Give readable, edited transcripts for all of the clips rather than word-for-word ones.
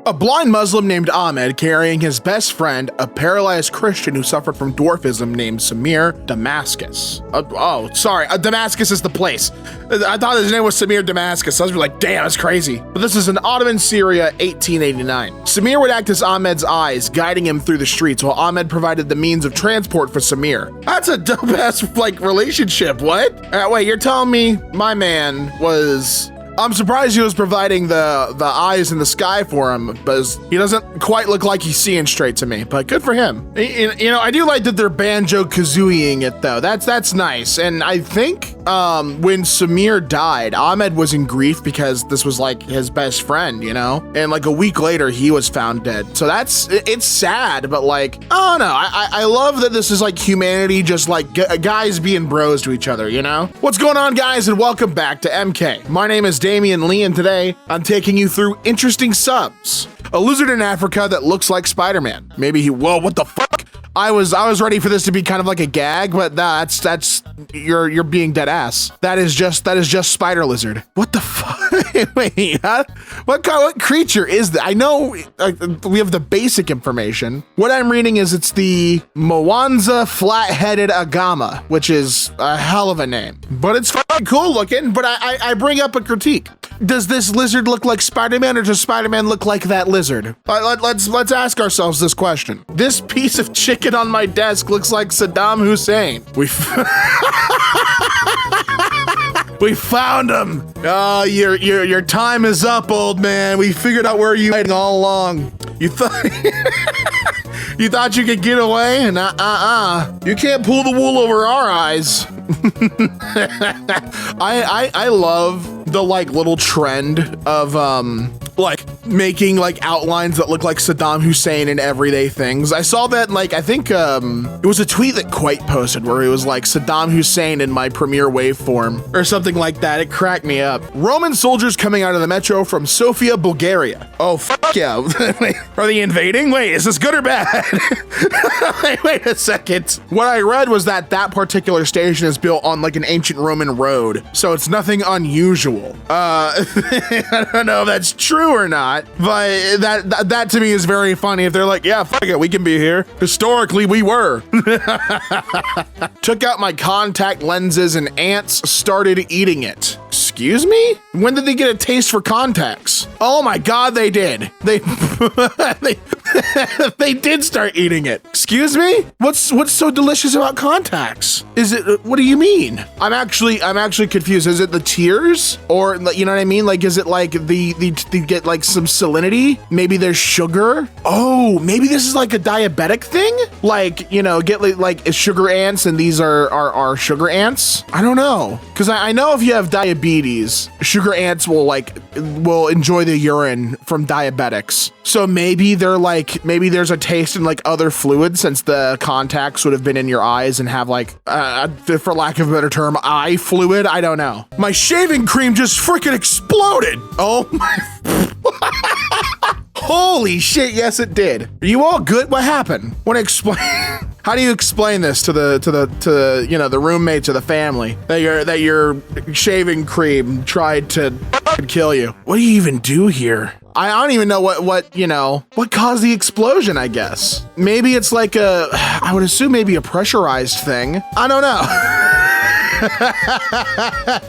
A blind Muslim named Ahmed carrying his best friend, a paralyzed Christian who suffered from dwarfism named Samir Damascus. Damascus is the place. I thought his name was Samir Damascus. I was like, damn, that's crazy. But this is in Ottoman Syria, 1889. Samir would act as Ahmed's eyes, guiding him through the streets while Ahmed provided the means of transport for Samir. That's a dope-ass, relationship. What? Wait, you're telling me my man was... I'm surprised he was providing the eyes in the sky for him, because he doesn't quite look like he's seeing straight to me, but good for him. You know, I do like that they're banjo-kazooieing it, though. That's nice. And I think when Samir died, Ahmed was in grief because this was like his best friend, you know? And like a week later, he was found dead. So it's sad, but like, I don't know. I love that this is like humanity just like guys being bros to each other, you know? What's going on, guys, and welcome back to EmKay. My name is Damian Lee, and today I'm taking you through interesting subs. A lizard in Africa that looks like Spider-Man. Maybe whoa, what the fuck? I was ready for this to be kind of like a gag, but that's you're being dead ass. That is just spider lizard. What the fuck? Wait, huh? What creature is that? I know we have the basic information. What I'm reading is it's the Mwanza flat-headed agama, which is a hell of a name. But it's fucking cool looking, but I bring up a critique. Does this lizard look like Spider-Man, or does Spider-Man look like that lizard? Let's ask ourselves this question. This piece of chicken on my desk looks like Saddam Hussein. We found him. Oh, your time is up, old man. We figured out where you hiding all along. You thought you thought you could get away? You can't pull the wool over our eyes. I love the like little trend of like making like outlines that look like Saddam Hussein in everyday things. I saw that like I think it was a tweet that Quite posted where it was like Saddam Hussein in my Premiere waveform or something like that. It cracked me up. Roman soldiers coming out of the metro from Sofia, Bulgaria. Oh fuck yeah. Are they invading? Wait, is this good or bad? Wait a second. What I read was that particular station is built on like an ancient Roman road, so it's nothing unusual. I don't know if that's true or not, but that to me is very funny. If they're like, yeah, fuck it, we can be here. Historically, we were. Took out my contact lenses and ants started eating it. Excuse me? When did they get a taste for contacts? Oh my God, they did. They did start eating it. Excuse me? What's so delicious about contacts? Is it, what do you mean? I'm actually confused. Is it the tears? Or, you know what I mean? Like, is it like the get like some salinity? Maybe there's sugar? Oh, maybe this is like a diabetic thing? Like, you know, get like sugar ants and these are sugar ants? I don't know. Cause I know if you have diabetes, sugar ants will enjoy the urine from diabetics. So maybe maybe there's a taste in like other fluids since the contacts would have been in your eyes and have like, for lack of a better term, eye fluid. I don't know. My shaving cream just freaking exploded. Oh my. Holy shit, yes it did. Are you all good? What happened? Want to explain? How do you explain this to you know, the roommates or the family that your shaving cream tried to kill you? What do you even do here? I don't even know what you know, what caused the explosion, I guess. Maybe it's like I would assume maybe a pressurized thing. I don't know.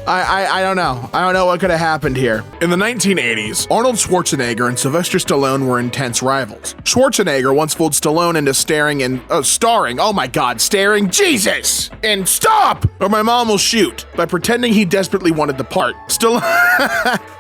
I don't know. I don't know what could have happened here. In the 1980s, Arnold Schwarzenegger and Sylvester Stallone were intense rivals. Schwarzenegger once fooled Stallone into staring, Jesus! And stop! Or my mom will shoot, by pretending he desperately wanted the part.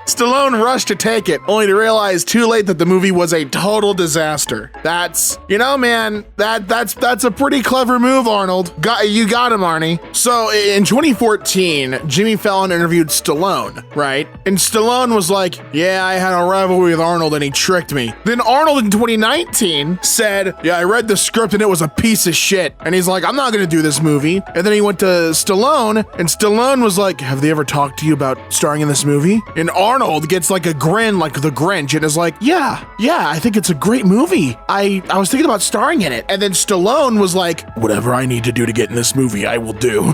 Stallone rushed to take it, only to realize too late that the movie was a total disaster. That's, you know, man, that's a pretty clever move, Arnold. You got him, Arnie. So in 2014, Jimmy Fallon interviewed Stallone, right? And Stallone was like, yeah, I had a rivalry with Arnold and he tricked me. Then Arnold in 2019 said, yeah, I read the script and it was a piece of shit. And he's like, I'm not gonna do this movie. And then he went to Stallone and Stallone was like, have they ever talked to you about starring in this movie? And Arnold gets like a grin like the Grinch and is like, yeah, I think it's a great movie. I was thinking about starring in it. And then Stallone was like, whatever I need to do to get in this movie, I will do.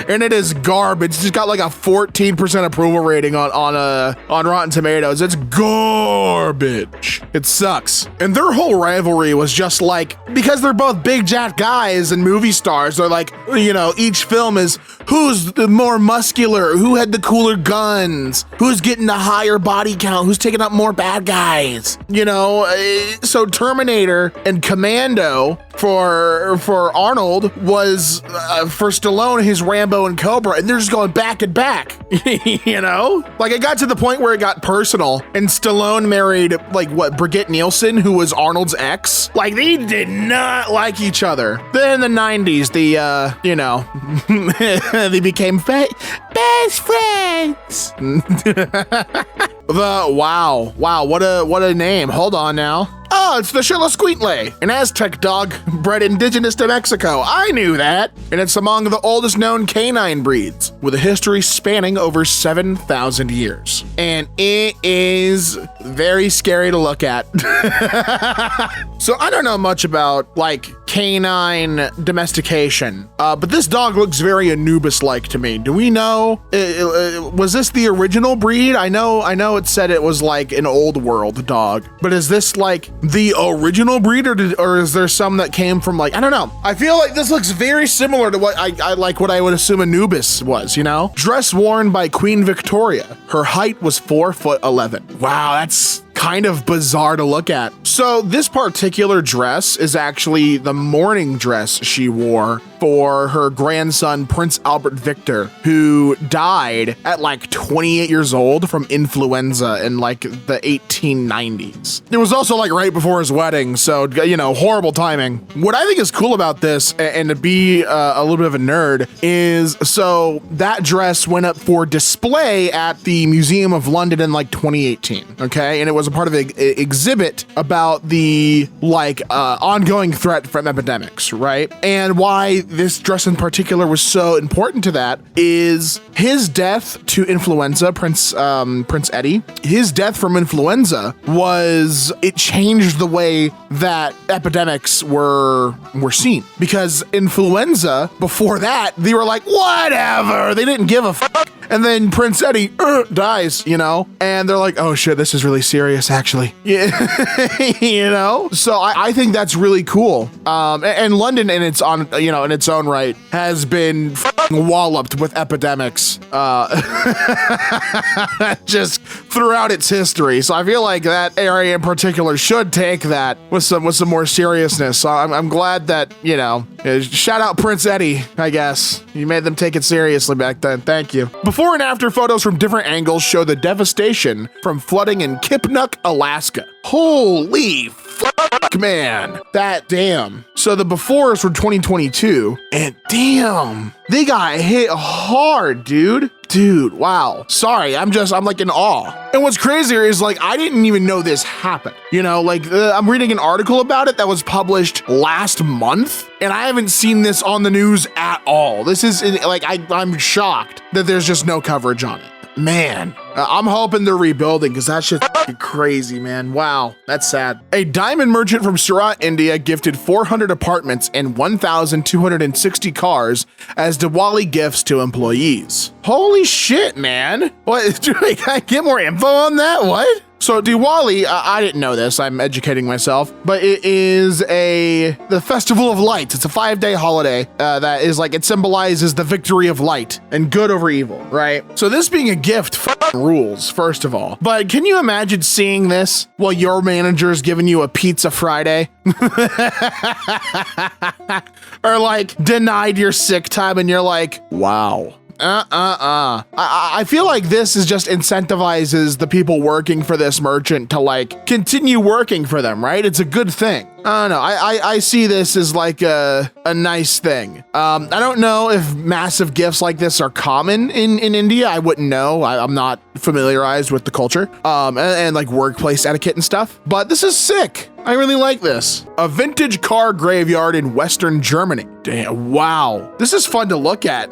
And it is garbage. It's just got like a 14% approval rating on Rotten Tomatoes. It's garbage. It sucks. And their whole rivalry was just like, because they're both big jacked guys and movie stars, they're like, you know, each film is who's the more muscular, who had the cooler guns, who's getting the higher body count, who's taking up more bad guys, you know. So Terminator and Commando for Arnold was for Stallone his Rambo and Cobra, and they're just going back and back. You know, like it got to the point where it got personal, and Stallone married like what, Brigitte Nielsen, who was Arnold's ex. Like they did not like each other. Then in the 90s, you know, they became best friends. Wow, what a name. Hold on now. Oh, it's the Xiloscuintle, an Aztec dog bred indigenous to Mexico. I knew that. And it's among the oldest known canine breeds, with a history spanning over 7,000 years. And it is very scary to look at. So I don't know much about like canine domestication, but this dog looks very Anubis-like to me. Do we know, was this the original breed? I know it said it was like an old world dog, but is this like the original breed, or is there some that came from like, I don't know. I feel like this looks very similar to what I like what I would assume Anubis was, you know? Dress worn by Queen Victoria. Her height was 4'11". Wow, that's kind of bizarre to look at. So this particular dress is actually the mourning dress she wore for her grandson, Prince Albert Victor, who died at like 28 years old from influenza in like the 1890s. It was also like right before his wedding, so, you know, horrible timing. What I think is cool about this, and to be a little bit of a nerd, is so that dress went up for display at the Museum of London in like 2018, okay? And it was a part of an exhibit about the like ongoing threat from epidemics, right? And why this dress in particular was so important to that is his death to influenza, Prince Eddie. His death from influenza it changed the way that epidemics were seen, because influenza before that they were like whatever, they didn't give a fuck. And then Prince Eddie dies, you know, and they're like, oh shit, this is really serious, actually. Yeah. You know, so I think that's really cool. And London, in its own right, has been walloped with epidemics just throughout its history. So I feel like that area in particular should take that with some more seriousness. So I'm glad that, you know, shout out Prince Eddie, I guess. You made them take it seriously back then. Thank you. Before and after photos from different angles show the devastation from flooding in Kipnuk, Alaska. Holy fuck, man. That damn. So the befores from 2022, and damn, they got hit hard, dude. Dude, wow. Sorry, I'm like in awe. And what's crazier is like, I didn't even know this happened. You know, like I'm reading an article about it that was published last month, and I haven't seen this on the news at all. This is like, I'm shocked that there's just no coverage on it. Man, I'm hoping they're rebuilding, because that shit's crazy, man. Wow, that's sad. A diamond merchant from Surat, India gifted 400 apartments and 1,260 cars as Diwali gifts to employees. Holy shit, man. What? Can I get more info on that? What? So Diwali, I didn't know this, I'm educating myself, but it is the Festival of Lights. It's a 5-day holiday that is like, it symbolizes the victory of light and good over evil, right? So this being a gift rules, first of all. But can you imagine seeing this while your manager is giving you a pizza Friday? Or like denied your sick time and you're like, wow. I feel like this is just incentivizes the people working for this merchant to like continue working for them, right? It's a good thing. I don't know. I see this as like a nice thing. I don't know if massive gifts like this are common in India. I wouldn't know. I'm not familiarized with the culture and like workplace etiquette and stuff, but this is sick. I really like this. A vintage car graveyard in Western Germany. Damn, wow. This is fun to look at.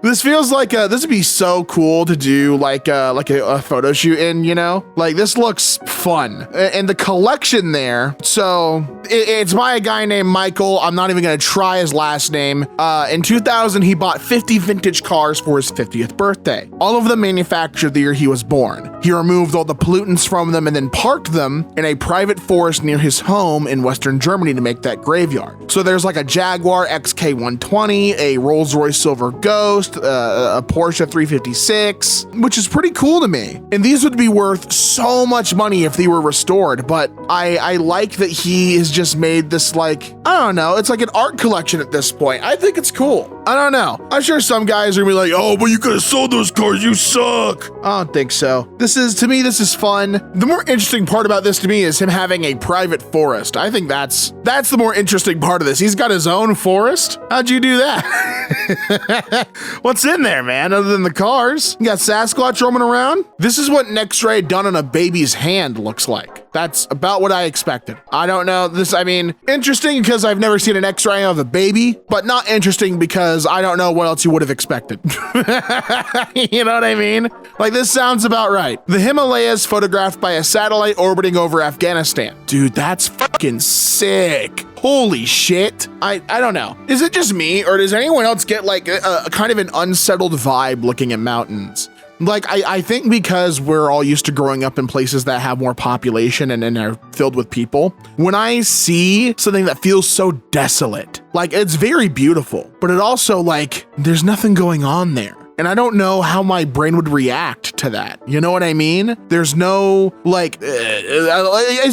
This feels like this would be so cool to do like a photo shoot in, you know? Like this looks fun. And the collection there here. So it's by a guy named Michael. I'm not even gonna try his last name. In 2000, he bought 50 vintage cars for his 50th birthday. All of them manufactured the year he was born. He removed all the pollutants from them and then parked them in a private forest near his home in Western Germany to make that graveyard. So there's like a Jaguar XK120, a Rolls-Royce Silver Ghost, a Porsche 356, which is pretty cool to me. And these would be worth so much money if they were restored, but I like that he has just made this, like, I don't know, it's like an art collection at this point. I think it's cool. I don't know. I'm sure some guys are gonna be like, oh, but you could have sold those cars, you suck. I don't think so. To me, this is fun. The more interesting part about this to me is him having a private forest. I think that's the more interesting part of this. He's got his own forest. How'd you do that? What's in there, man, other than the cars? You got Sasquatch roaming around? This is what an X-ray done on a baby's hand looks like. That's about what I expected. I don't know this. I mean, interesting because I've never seen an X-ray of a baby, but not interesting because I don't know what else you would have expected. You know what I mean? Like, this sounds about right. The Himalayas photographed by a satellite orbiting over Afghanistan. Dude, that's fucking sick. Holy shit. I don't know. Is it just me, or does anyone else get like a kind of an unsettled vibe looking at mountains? Like, I think because we're all used to growing up in places that have more population and are filled with people, when I see something that feels so desolate, like, it's very beautiful, but it also, like, there's nothing going on there. And I don't know how my brain would react to that. You know what I mean? There's no, like, it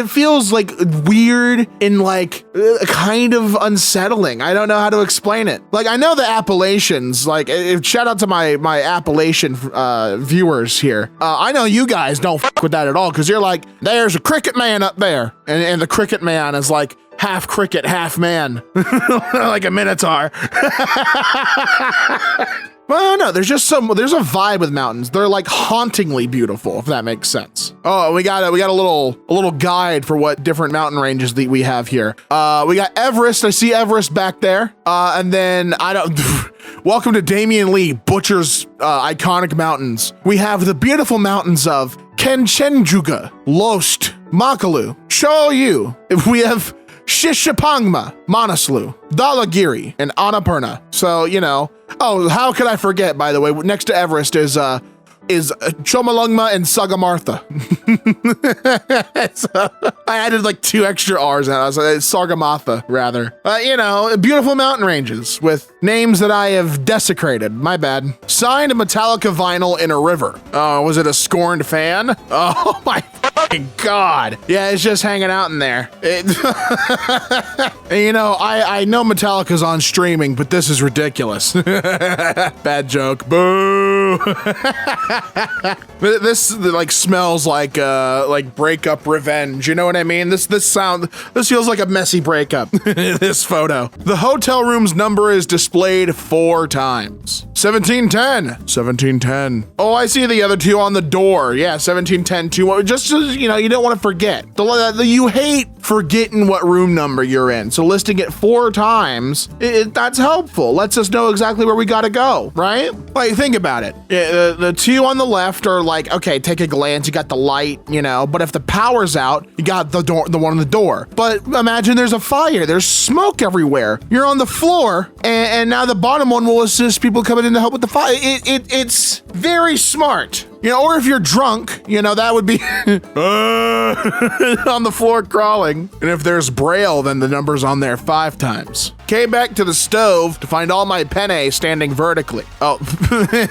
feels like weird and like kind of unsettling. I don't know how to explain it. Like, I know the Appalachians, like, shout out to my Appalachian viewers here. I know you guys don't fuck with that at all, because you're like, there's a cricket man up there. And the cricket man is like, half cricket, half man, like a minotaur. Well, no, there's a vibe with mountains. They're like hauntingly beautiful, if that makes sense. Oh, we got a little guide for what different mountain ranges that we have here. We got Everest. I see Everest back there. And then welcome to Damian Lee, Butcher's iconic mountains. We have the beautiful mountains of Kanchenjunga, Lost, Makalu, Shoyu. We have Shishapangma, Manaslu, Dhalagiri, and Annapurna. So, you know, oh, how could I forget, by the way, next to Everest is Chomolungma and Sagamartha. So, I added like 2 extra R's and I was like, Sargamatha, rather. You know, beautiful mountain ranges with names that I have desecrated. My bad. Signed Metallica vinyl in a river. Oh, was it a scorned fan? Oh my fucking God. Yeah, it's just hanging out in there. And, you know, I know Metallica's on streaming, but this is ridiculous. Bad joke. Boo. This like smells like breakup revenge. You know what I mean? This feels like a messy breakup. This photo. The hotel room's number is displayed 4 times. 1710. 1710. Oh, I see the other 2 on the door. Yeah, 1710 2. Just so, you know, you don't want to forget. You hate forgetting what room number you're in. So listing it 4 times, that's helpful. Lets us know exactly where we gotta go, right? Like, think about it. The 2 on the left are like, okay, take a glance, you got the light, you know, but if the power's out, you got the one on the door. But imagine there's a fire, there's smoke everywhere. You're on the floor, and now the bottom one will assist people coming in to help with the fire. It's very smart. You know, or if you're drunk, you know, that would be on the floor crawling. And if there's Braille, then the number's on there 5 times. Came back to the stove to find all my penne standing vertically. Oh,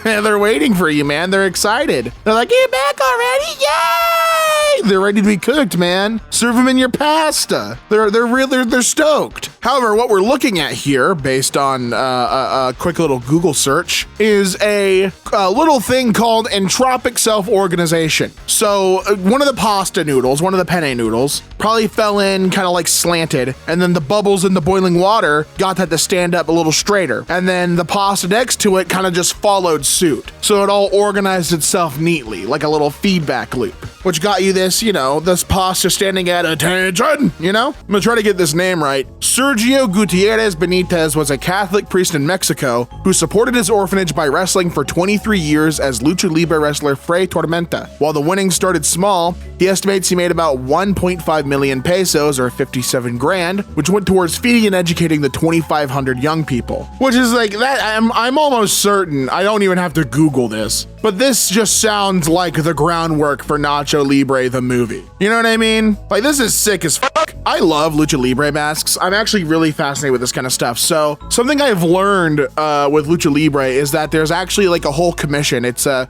they're waiting for you, man. They're excited. They're like, you're back already? Yay! They're ready to be cooked, man. Serve them in your pasta. They're stoked. However, what we're looking at here, based on a quick little Google search, is a little thing called entropic self-organization. So one of the pasta noodles, one of the penne noodles, probably fell in kind of like slanted, and then the bubbles in the boiling water got that to stand up a little straighter. And then the pasta next to it kind of just followed suit. So it all organized itself neatly, like a little feedback loop. which got you this, you know, this posture standing at attention, you know? I'm gonna try to get this name right. Sergio Gutierrez Benitez was a Catholic priest in Mexico who supported his orphanage by wrestling for 23 years as lucha libre wrestler Fray Tormenta. While the winnings started small, he estimates he made about 1.5 million pesos or 57 grand, which went towards feeding and educating the 2,500 young people. Which is like that, I'm almost certain, I don't even have to Google this, but this just sounds like the groundwork for Nacho Libre the movie. You know what I mean? Like, this is sick as fuck. I love Lucha Libre masks. I'm actually really fascinated with this kind of stuff. So something I've learned with Lucha Libre is that there's actually like a whole commission. It's the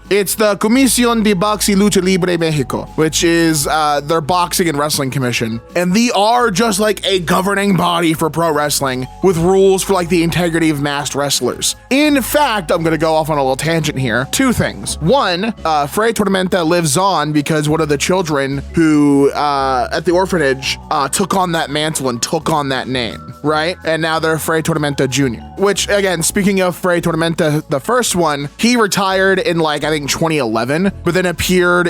Comisión de Box y Lucha Libre Mexico, which is their boxing and wrestling commission. And they are just like a governing body for pro wrestling with rules for like the integrity of masked wrestlers. In fact, I'm gonna go off on a little tangent here. Two things. One, Fray Tormenta lives on because one of the children who at the orphanage took on that mantle and took on that name, right? And now they're Fray Tormenta Jr. Which, again, speaking of Fray Tormenta, the first one, he retired in like, I think 2011, but then appeared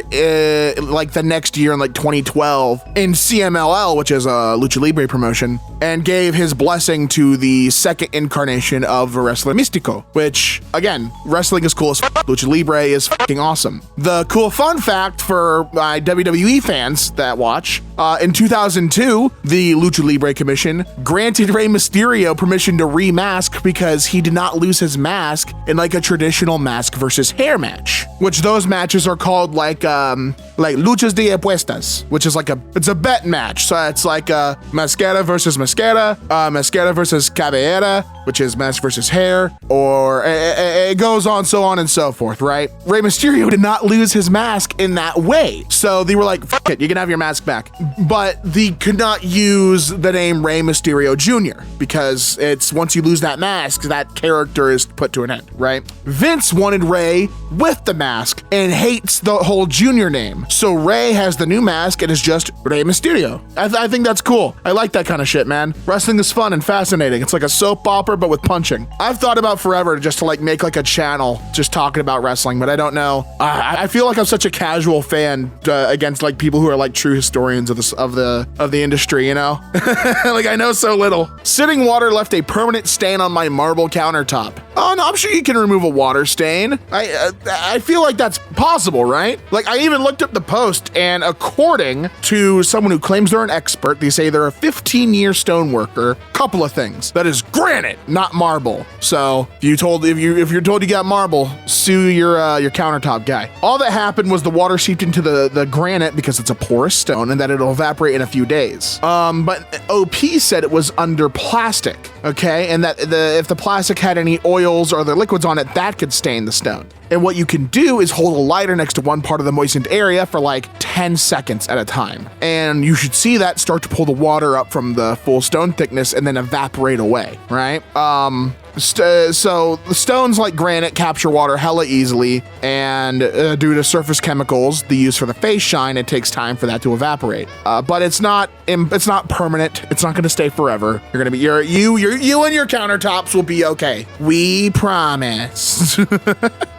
like the next year in like 2012 in CMLL, which is a Lucha Libre promotion, and gave his blessing to the second incarnation of the wrestler Místico, which, again, wrestling is cool as fuck. Lucha Libre is fucking awesome. The cool fun fact for my WWE fans that watch, in 2002, the Lucha Libre Commission granted Rey Mysterio permission to remask because he did not lose his mask in like a traditional mask versus hair match, which those matches are called like luchas de apuestas, which is like it's a bet match. So it's like mascara versus mascara, mascara versus cabellera, which is mask versus hair, or it goes on, so on and so forth, right? Rey Mysterio did not lose his mask in that way. So they were like, fuck it, you can have your mask back. But they could not use the name Rey Mysterio Jr. because it's once you lose that mask, that character is put to an end, right? Vince wanted Rey with the mask and hates the whole Junior name. So Rey has the new mask and is just Rey Mysterio. I think that's cool. I like that kind of shit, man. Wrestling is fun and fascinating. It's like a soap opera, but with punching. I've thought about forever just to like make like a channel just talking about wrestling, but I don't know. I feel like I'm such a casual fan against like people who are like true historians of the industry, you know? Like I know so little. Sitting water left a permanent stain on my marble countertop. Oh no, I'm sure you can remove a water stain. I feel like that's possible, right? Like I even looked up the post, and according to someone who claims they're an expert, they say they're a 15-year stone worker. Couple of things. That is granite, not marble. So if you're told you got marble, sue your countertop guy. All that happened was the water seeped into the granite because it's a porous stone and that it'll evaporate in a few days. But OP said it was under plastic, okay? And that if the plastic had any oils or other liquids on it, that could stain the stone. And what you can do is hold a lighter next to one part of the moistened area for like 10 seconds at a time. And you should see that start to pull the water up from the full stone thickness and then evaporate away, right? So the stones like granite capture water hella easily, and due to surface chemicals they use for the face shine, it takes time for that to evaporate. But it's not permanent. It's not going to stay forever. You're going to be you and your countertops will be okay. We promise.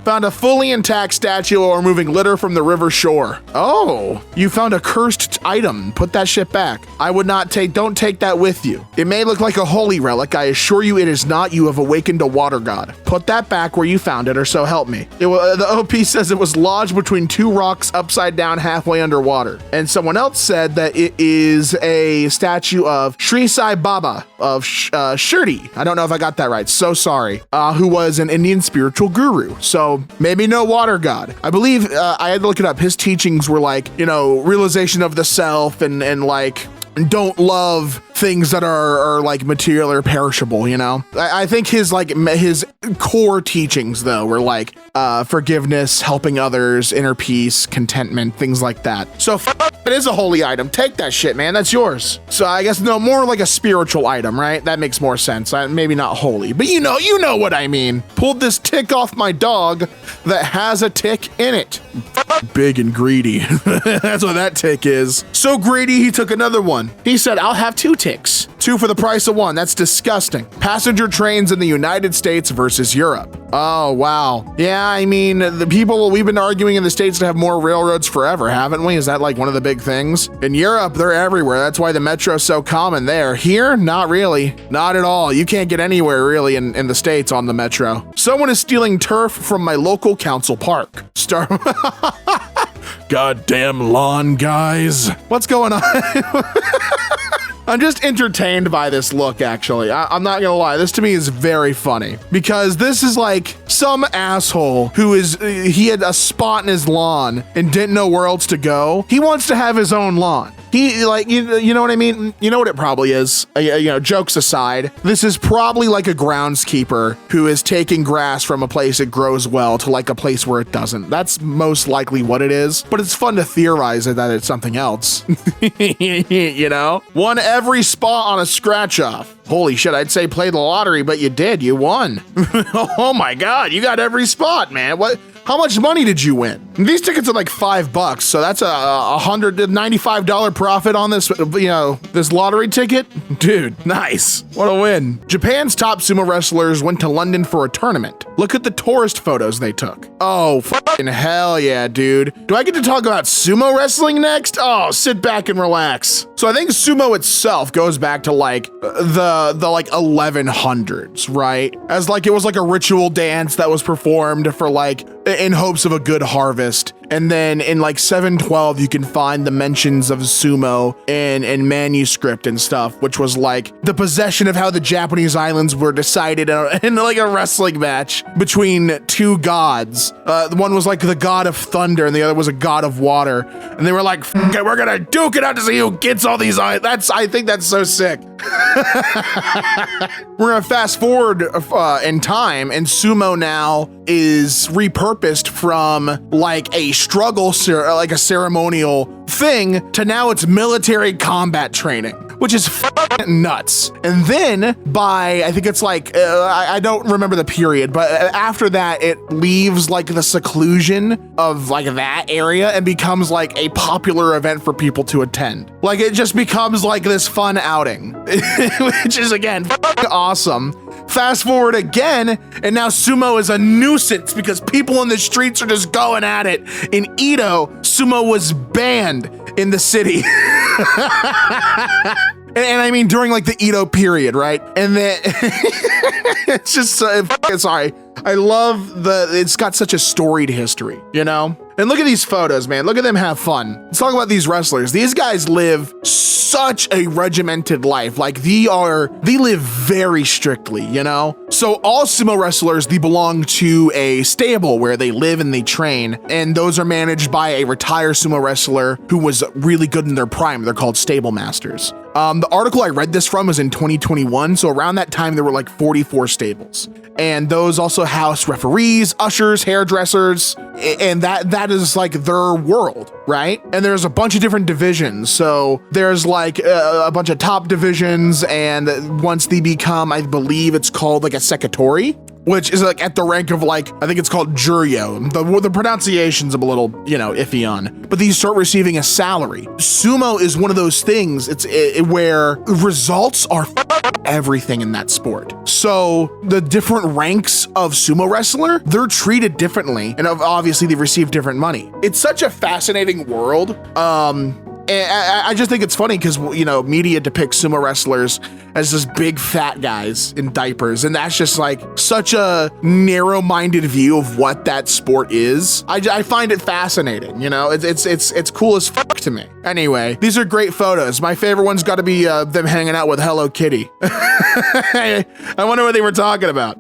Found a fully intact statue while removing litter from the river shore. Oh, you found a cursed item. Put that shit back. I would not don't take that with you. It may look like a holy relic. I assure you it is not. You have awakened a water god. Put that back where you found it, or so help me. The OP says it was lodged between two rocks upside down halfway underwater. And someone else said that it is a statue of Sri Sai Baba of Shirdi. I don't know if I got that right. So sorry. Who was an Indian spiritual guru. So maybe no water god. I believe I had to look it up. His teachings were like, realization of the self and like don't love things that are like material or perishable, I think his core teachings though were like forgiveness, helping others, inner peace, contentment, things like that. So it is a holy item. Take that shit, man. That's yours. So I guess no, more like a spiritual item, right? That makes more sense. Maybe not holy, but you know what I mean. Pulled this tick off my dog that has a tick in it. Big and greedy. That's what that tick is. So greedy, he took another one. He said, I'll have 2 ticks. antics. 2 for the price of 1. That's disgusting. Passenger trains in the United States versus Europe. Oh, wow. Yeah, I mean, we've been arguing in the States to have more railroads forever, haven't we? Is that like one of the big things? In Europe, they're everywhere. That's why the metro's so common there. Here, not really. Not at all. You can't get anywhere really in the States on the metro. Someone is stealing turf from my local council park. Goddamn lawn guys. What's going on? I'm just entertained by this look, actually. I'm not gonna lie, this to me is very funny because this is like some asshole he had a spot in his lawn and didn't know where else to go. He wants to have his own lawn. He like, you know what I mean? You know what it probably is? Jokes aside, this is probably like a groundskeeper who is taking grass from a place it grows well to like a place where it doesn't. That's most likely what it is, but it's fun to theorize that it's something else. You know? Won every spot on a scratch off. Holy shit, I'd say play the lottery, but you did. You won. Oh my God, you got every spot, man. How much money did you win? These tickets are like $5, so that's a $195 profit on this, this lottery ticket. Dude, nice. What a win. Japan's top sumo wrestlers went to London for a tournament. Look at the tourist photos they took. Oh, fucking hell yeah, dude. Do I get to talk about sumo wrestling next? Oh, sit back and relax. So I think sumo itself goes back to like the 1100s, right? As like it was like a ritual dance that was performed for like in hopes of a good harvest. And then in like 712, you can find the mentions of sumo in manuscript and stuff, which was like the possession of how the Japanese islands were decided in like a wrestling match between 2 gods. One was like the god of thunder and the other was a god of water. And they were like, okay, we're gonna duke it out to see who gets all these islands. I think that's so sick. We're gonna fast forward in time, and sumo now is repurposed from like a struggle, like a ceremonial thing, to now it's military combat training, which is nuts. And then by, I think it's like, I don't remember the period, but after that, it leaves like the seclusion of like that area and becomes like a popular event for people to attend. Like it just becomes like this fun outing, which is again awesome. Fast forward again, and now sumo is a nuisance because people in the streets are just going at it. In Edo, sumo was banned in the city. And I mean, during like the Edo period, right? And then it's just, sorry. I love it's got such a storied history, you know? And look at these photos, man. Look at them have fun. Let's talk about these wrestlers. These guys live such a regimented life. Like they live very strictly, you know? So all sumo wrestlers, they belong to a stable where they live and they train. And those are managed by a retired sumo wrestler who was really good in their prime. They're called stable masters. The article I read this from was in 2021. So around that time, there were like 44 stables. And those also house referees, ushers, hairdressers, and that is like their world, right? And there's a bunch of different divisions. So there's like a bunch of top divisions, and once they become, I believe it's called like a sekitori, which is like at the rank of like, I think it's called Juryo. The pronunciations I'm a little, iffy on, but these start receiving a salary. Sumo is one of those things, where results are everything in that sport. So the different ranks of sumo wrestler, they're treated differently, and obviously they receive different money. It's such a fascinating world. And I just think it's funny because, media depicts sumo wrestlers as just big fat guys in diapers. And that's just like such a narrow-minded view of what that sport is. I find it fascinating, it's cool as fuck to me. Anyway, these are great photos. My favorite one's got to be them hanging out with Hello Kitty. I wonder what they were talking about.